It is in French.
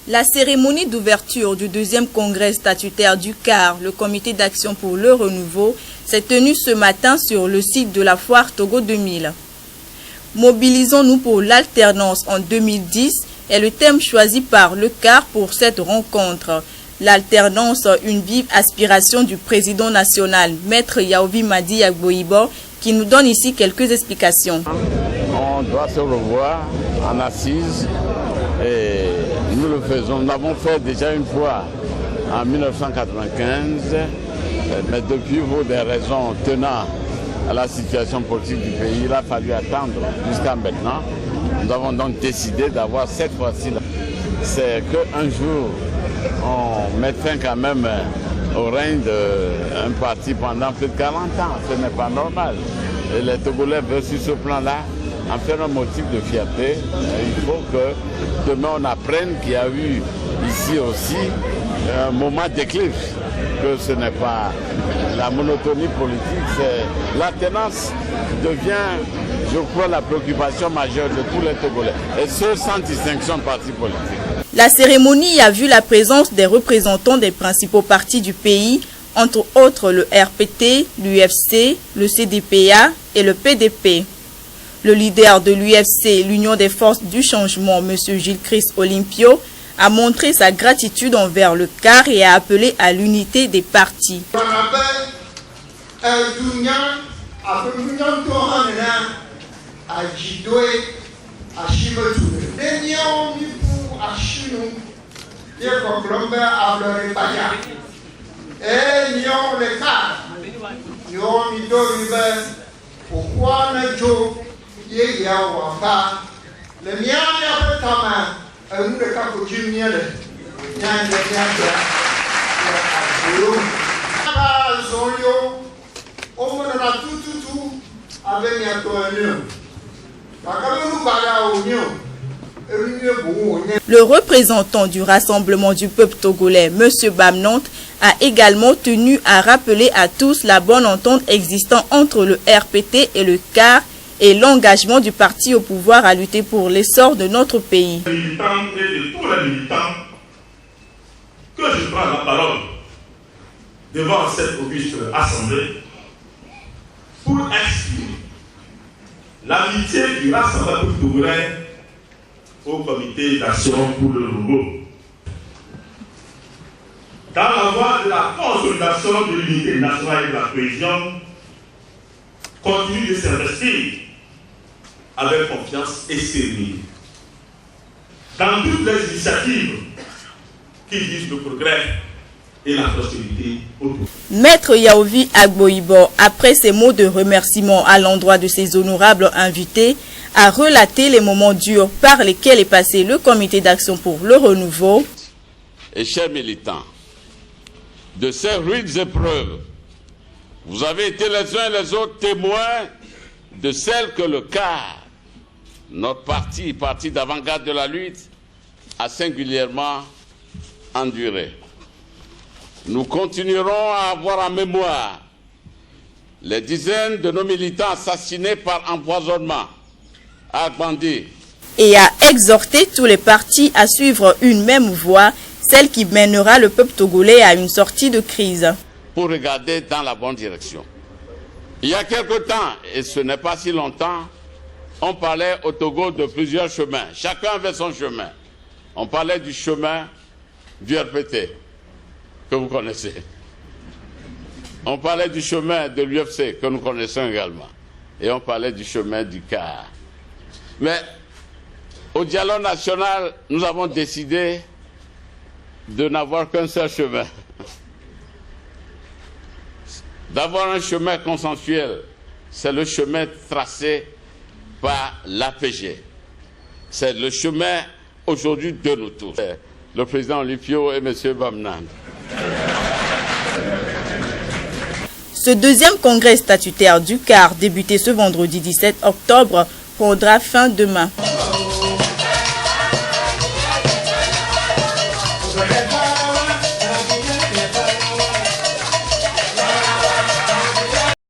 La cérémonie d'ouverture du deuxième congrès statutaire du CAR, le Comité d'action pour le renouveau, s'est tenue ce matin sur le site de la foire Togo 2000. Mobilisons-nous pour l'alternance en 2010 est le thème choisi par le CAR pour cette rencontre. L'alternance, une vive aspiration du président national, Maître Yaovi Madi Agboibo, qui nous donne ici quelques explications. On doit se revoir en assise et nous le faisons. Nous l'avons fait déjà une fois en 1995, mais depuis pour des raisons tenant à la situation politique du pays, il a fallu attendre jusqu'à maintenant. Nous avons donc décidé d'avoir cette fois-ci. C'est qu'un jour, on met fin quand même au règne d'un parti pendant plus de 40 ans. Ce n'est pas normal. Et les Togolais veulent sur ce plan-là en faire un motif de fierté. Il faut que demain on apprenne qu'il y a eu ici aussi un moment d'éclipse, que ce n'est pas la monotonie politique, c'est l'alternance devient, je crois, la préoccupation majeure de tous les Togolais, et ce sans distinction de parti politique. La cérémonie a vu la présence des représentants des principaux partis du pays, entre autres le RPT, l'UFC, le CDPA et le PDP. Le leader de l'UFC, l'Union des forces du changement, M. Gilles-Christ Olympio, a montré sa gratitude envers le CAR et a appelé à l'unité des partis. Le représentant du Rassemblement du peuple togolais, M. Bamnant, a également tenu à rappeler à tous la bonne entente existant entre le RPT et le CAR et l'engagement du parti au pouvoir à lutter pour l'essor de notre pays. Les militants et de tous les militants, que je prends la parole devant cette auguste assemblée pour exprimer l'amitié du Rassemblement togolais au Comité d'action pour le renouveau. Dans la voie de la consolidation de l'unité nationale et de la cohésion, continue de s'investir avec confiance et sérénité dans toutes les initiatives qui visent le progrès et la prospérité autour. Maître Yaovi Agboibo, après ces mots de remerciement à l'endroit de ses honorables invités, a relaté les moments durs par lesquels est passé le Comité d'action pour le renouveau. Et chers militants, de ces rudes épreuves, vous avez été les uns et les autres témoins de celles que le CAR, notre parti d'avant-garde de la lutte, a singulièrement enduré. Nous continuerons à avoir en mémoire les dizaines de nos militants assassinés par empoisonnement à Bandi. Et a exhorté tous les partis à suivre une même voie, celle qui mènera le peuple togolais à une sortie de crise. Pour regarder dans la bonne direction. Il y a quelque temps, et ce n'est pas si longtemps, on parlait au Togo de plusieurs chemins. Chacun avait son chemin. On parlait du chemin du RPT, que vous connaissez. On parlait du chemin de l'UFC, que nous connaissons également. Et on parlait du chemin du CAR. Mais au dialogue national, nous avons décidé de n'avoir qu'un seul chemin. D'avoir un chemin consensuel, c'est le chemin tracé par l'APG. C'est le chemin aujourd'hui de nous tous. Le président Olympio et M. Bamnant. Ce deuxième congrès statutaire du CAR, débuté ce vendredi 17 octobre, prendra fin demain.